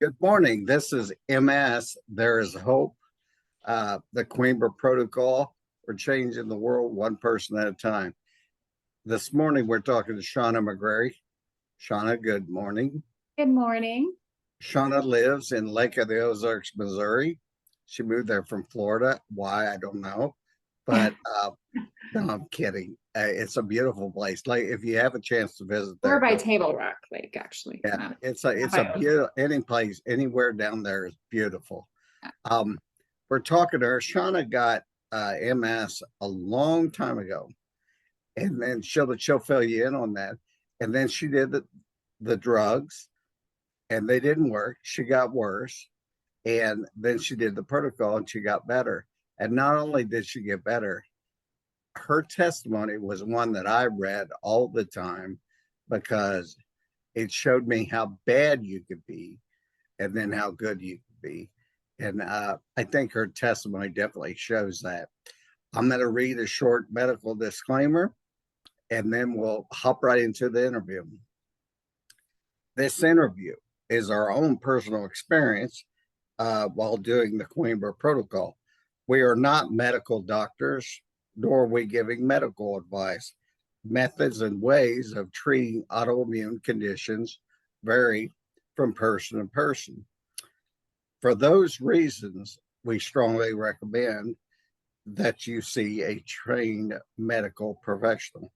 Good morning. This is MS. There is hope. The Coimbra Protocol. We're changing the world one person at a time. This morning, we're talking to Shawna McGarry. Shawna, good morning. Good morning. Shawna lives in Lake of the Ozarks, Missouri. She moved there from Florida. Why, I don't know. But no, I'm kidding. It's a beautiful place. Like if you have a chance to visit We're there, by go. Table Rock Lake, actually. Yeah, it's a beautiful, any place anywhere down there is beautiful. Um, we're talking to her. Shawna got MS a long time ago, and then she'll fill you in on that. And then she did the drugs, and they didn't work. She got worse, and then she did the protocol, and she got better. And not only did she get better, her testimony was one that I read all the time because it showed me how bad you could be and then how good you could be. And I think her testimony definitely shows that. I'm going to read a short medical disclaimer and then we'll hop right into the interview. This interview is our own personal experience while doing the Coimbra protocol. We are not medical doctors, nor are we giving medical advice. Methods and ways of treating autoimmune conditions vary from person to person. For those reasons, we strongly recommend that you see a trained medical professional.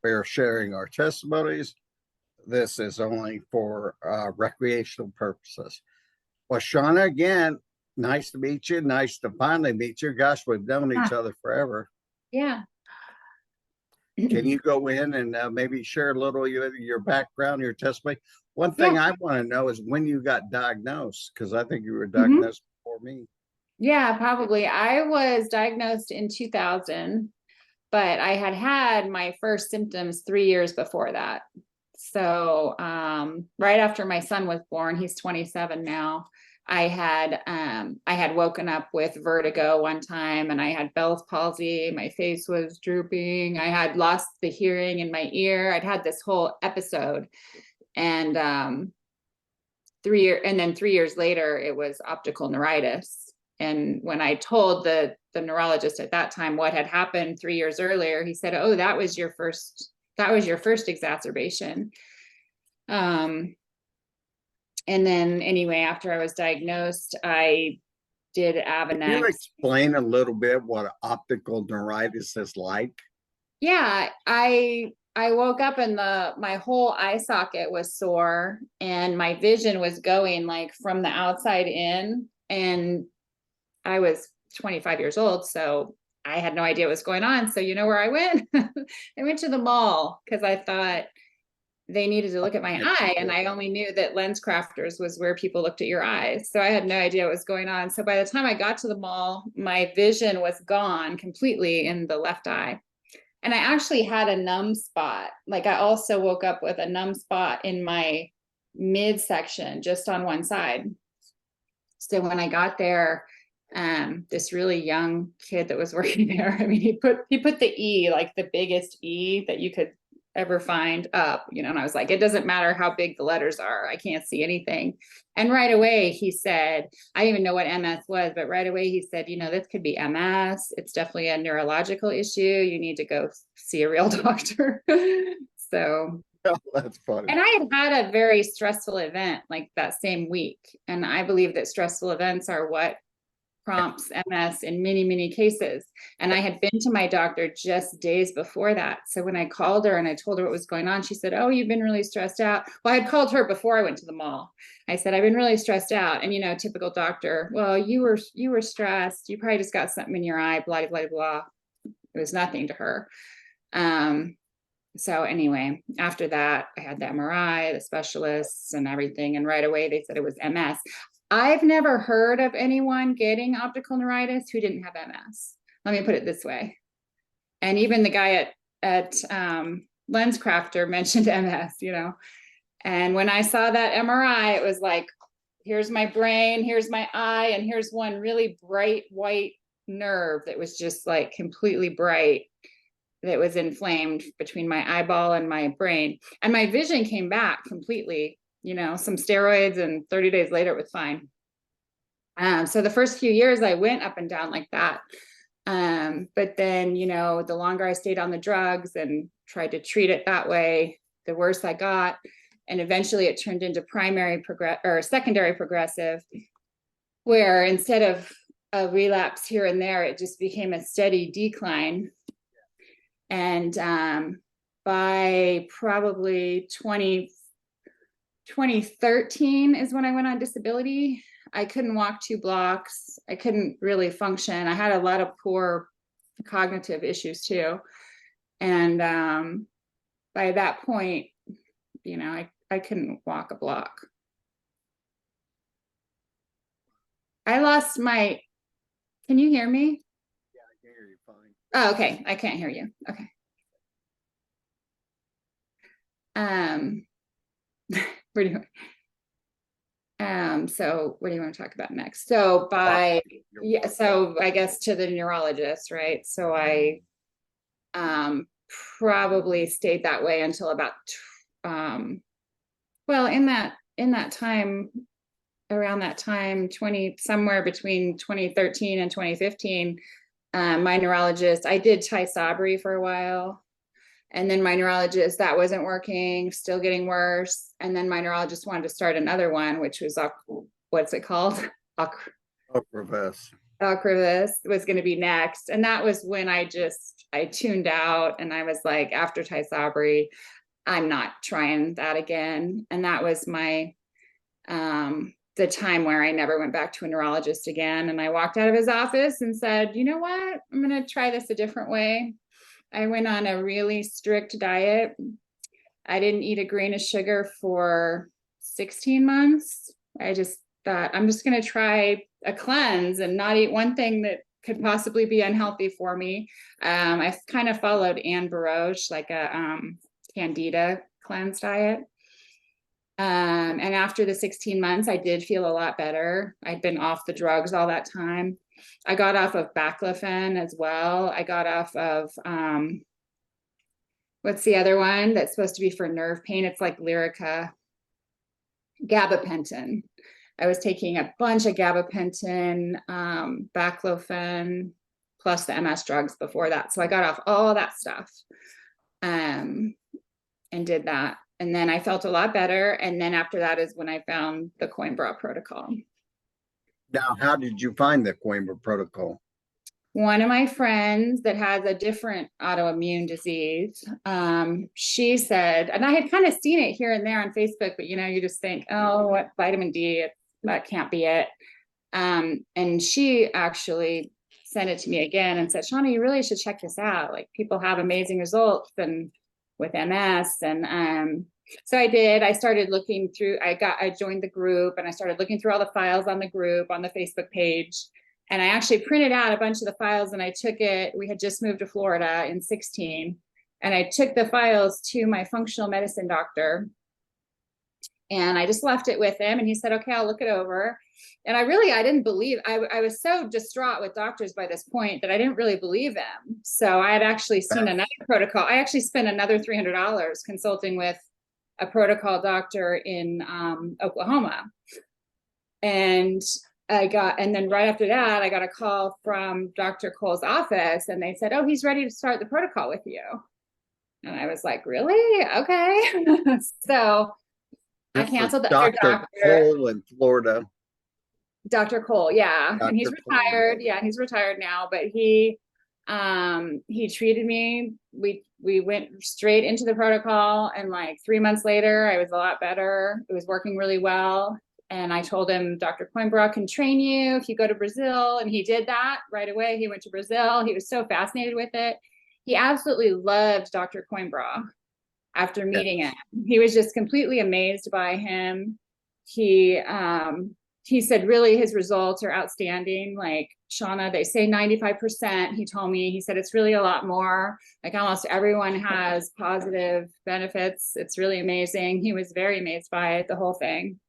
We are sharing our testimonies. This is only for recreational purposes. Well, Shawna, again, nice to meet you. Nice to finally meet you. Gosh, we've known each other forever. Yeah. Can you go in and maybe share a little of your background, your testimony? One thing I want to know is when you got diagnosed, because I think you were diagnosed before me. Yeah, probably. I was diagnosed in 2000, but I had my first symptoms 3 years before that. So right after my son was born, he's 27 now. I had woken up with vertigo one time and I had Bell's palsy. My face was drooping. I had lost the hearing in my ear. I'd had this whole episode. And 3 years later, it was optical neuritis. And when I told the neurologist at that time what had happened 3 years earlier, he said, "Oh, that was your first exacerbation." And then anyway, after I was diagnosed, I did Avonex. Can you explain a little bit what optical neuritis is like? Yeah, I woke up and my whole eye socket was sore and my vision was going like from the outside in, and I was 25 years old, so I had no idea what was going on. So you know where I went? I went to the mall because I thought they needed to look at my eye, and I only knew that Lens Crafters was where people looked at your eyes. So I had no idea what was going on. So by the time I got to the mall, my vision was gone completely in the left eye. And I actually had a numb spot. Like I also woke up with a numb spot in my midsection, just on one side. So when I got there, this really young kid that was working there, I mean, he put the E, like the biggest E that you could ever find up, and I was like, it doesn't matter how big the letters are, I can't see anything. And right away he said, I didn't even know what MS was, but right away he said, this could be MS. It's definitely a neurological issue. You need to go see a real doctor. So that's funny. And I had a very stressful event like that same week, and I believe that stressful events are what prompts MS in many, many cases. And I had been to my doctor just days before that. So when I called her and I told her what was going on, she said, "Oh, you've been really stressed out." Well, I had called her before I went to the mall. I said, "I've been really stressed out." And, typical doctor, "Well, you were stressed. You probably just got something in your eye, blah, blah, blah." It was nothing to her. So anyway, after that, I had the MRI, the specialists and everything. And right away they said it was MS. I've never heard of anyone getting optical neuritis who didn't have MS. Let me put it this way. And even the guy at Lens Crafter mentioned MS, And when I saw that MRI, it was like, here's my brain, here's my eye, and here's one really bright white nerve that was just like completely bright, that was inflamed between my eyeball and my brain. And my vision came back completely you know, some steroids, and 30 days later it was fine. So the first few years I went up and down like that. But then, you know, the longer I stayed on the drugs and tried to treat it that way, the worse I got. And eventually it turned into secondary progressive, where instead of a relapse here and there, it just became a steady decline. And by probably 2013 is when I went on disability. I couldn't walk 2 blocks. I couldn't really function. I had a lot of poor cognitive issues too. And by that point, you know, I couldn't walk a block. I lost my, can you hear me? Yeah, I can hear you fine. Oh, okay. I can't hear you. Okay. Where do you, so what do you want to talk about next? So yeah, so I guess to the neurologist, right? So I probably stayed that way until about well, in that time, around that time, somewhere between 2013 and 2015, my neurologist, I did Tysabri for a while. And then my neurologist, that wasn't working, still getting worse. And then my neurologist wanted to start another one, which was, what's it called? Ocrevus. Ocrevus was going to be next. And that was when I tuned out, and I was like, after Tysabri, I'm not trying that again. And that was my, the time where I never went back to a neurologist again. And I walked out of his office and said, you know what, I'm going to try this a different way. I went on a really strict diet. I didn't eat a grain of sugar for 16 months. I just thought, I'm just going to try a cleanse and not eat one thing that could possibly be unhealthy for me. I kind of followed Anne Baroche, like a Candida cleanse diet. And after the 16 months, I did feel a lot better. I'd been off the drugs all that time. I got off of baclofen as well. I got off of, what's the other one that's supposed to be for nerve pain? It's like Lyrica, gabapentin. I was taking a bunch of gabapentin, baclofen, plus the MS drugs before that. So I got off all that stuff, and did that. And then I felt a lot better. And then after that is when I found the Coimbra protocol. Now, how did you find the Coimbra protocol? One of my friends that has a different autoimmune disease, she said, and I had kind of seen it here and there on Facebook, but you know, you just think, oh, what vitamin D, that can't be it. And she actually sent it to me again and said, Shawna, you really should check this out. Like, people have amazing results and with MS. And so I did. I started looking through, I joined the group, and I started looking through all the files on the group, on the Facebook page. And I actually printed out a bunch of the files, and I took it. We had just moved to Florida in 16. And I took the files to my functional medicine doctor, and I just left it with him. And he said, okay, I'll look it over. And I didn't believe, I was so distraught with doctors by this point that I didn't really believe him. So I had actually seen another protocol. I actually spent another $300 consulting with a protocol doctor in Oklahoma. And then right after that, I got a call from Dr. Cole's office, and they said, oh, he's ready to start the protocol with you. And I was like, really? Okay. So I canceled the other Dr. Cole in Florida. Dr. Cole, yeah. Dr. And he's retired. Cole. Yeah, he's retired now, but he treated me. We went straight into the protocol, and like 3 months later, I was a lot better. It was working really well. And I told him, Dr. Coimbra can train you if you go to Brazil. And he did that right away. He went to Brazil. He was so fascinated with it. He absolutely loved Dr. Coimbra after meeting him. He was just completely amazed by him. He said, really, his results are outstanding. Like, Shawna, they say 95%. He told me, he said, it's really a lot more. Like, almost everyone has positive benefits. It's really amazing. He was very amazed by it, the whole thing.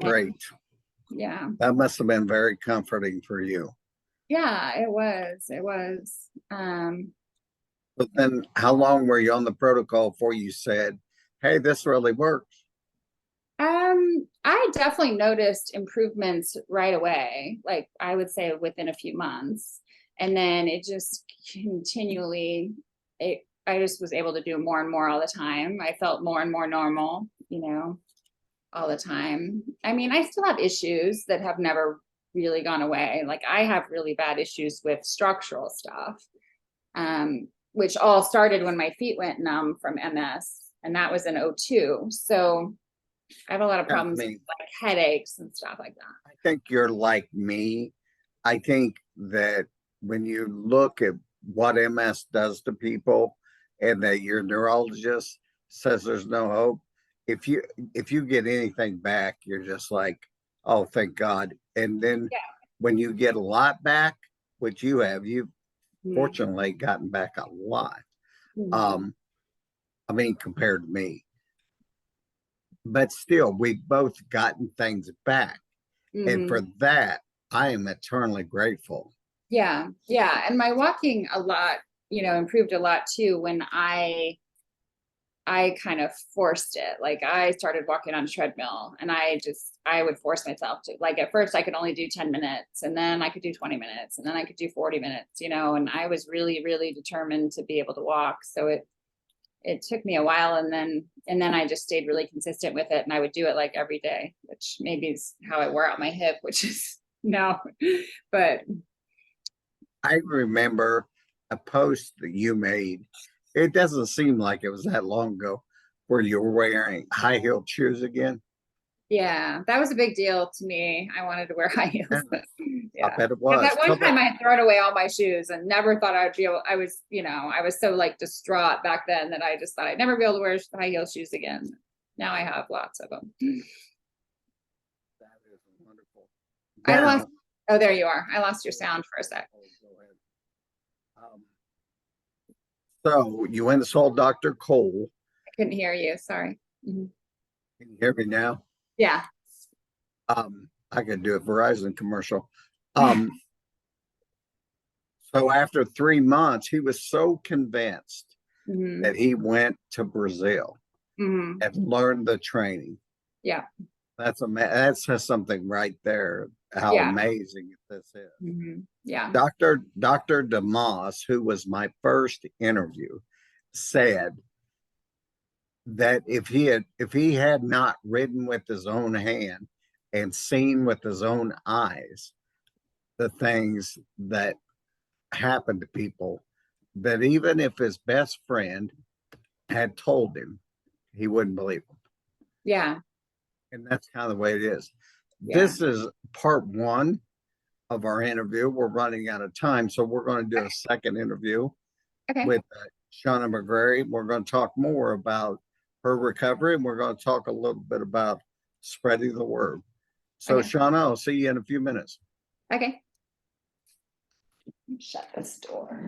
Great. Yeah. That must have been very comforting for you. Yeah, it was. But then how long were you on the protocol before you said, hey, this really works? I definitely noticed improvements right away, like I would say within a few months. And then it just continually, I just was able to do more and more all the time. I felt more and more normal, all the time. I mean, I still have issues that have never really gone away. Like I have really bad issues with structural stuff, which all started when my feet went numb from MS, and that was in '02. So I have a lot of I problems with mean, like headaches and stuff like that. I think you're like me. I think that when you look at what MS does to people and that your neurologist says there's no hope, if you if you get anything back, you're just like, oh, thank God. And then Yeah. when you get a lot back, which you've Mhm. fortunately gotten back a lot. Mhm. Um, I mean, compared to me, but still, we've both gotten things back. And for Mhm. that, I am eternally grateful. Yeah. Yeah. And my walking a lot, improved a lot too when I kind of forced it. Like I started walking on a treadmill and I would force myself to, like at first I could only do 10 minutes and then I could do 20 minutes and then I could do 40 minutes, and I was really, really determined to be able to walk. So it took me a while and then I just stayed really consistent with it and I would do it like every day, which maybe is how I wore out my hip, which is no, but I remember a post that you made. It doesn't seem like it was that long ago where you were wearing high heeled shoes again. yeah, that was a big deal to me. I wanted to wear high Yeah, heels. I Yeah. bet it Because was. at one time I had thrown away all my shoes and never thought I'd be able, I was so like distraught back then that I just thought I'd never be able to wear high heel shoes again. Now I have lots of them. That is wonderful. I lost, Now, oh, there you are. I lost your sound for a sec. oh, go ahead. So you went and saw Dr. Cole. I couldn't hear you. Sorry. Mhm. Can you hear me now? Yeah. I could do a Verizon commercial. Um, so after 3 months, he was so convinced Hmm. that he went to Brazil Hmm. and learned the training. Yeah. That says something right there, how Yeah. amazing this is. Hmm. Yeah. Dr. DeMoss, who was my first interview, said that if he had not ridden with his own hand and seen with his own eyes the things that happen to people, that even if his best friend had told him, he wouldn't believe him. Yeah. And that's kind of the way it is. Yeah. This is part one of our interview. We're running out of time, so we're going to do a second interview Okay. with Shawna McGarry. We're going to talk more about her recovery, and we're going to talk a little bit about spreading the word. So, Okay. Shawna, I'll see you in a few minutes. Okay. Shut this door.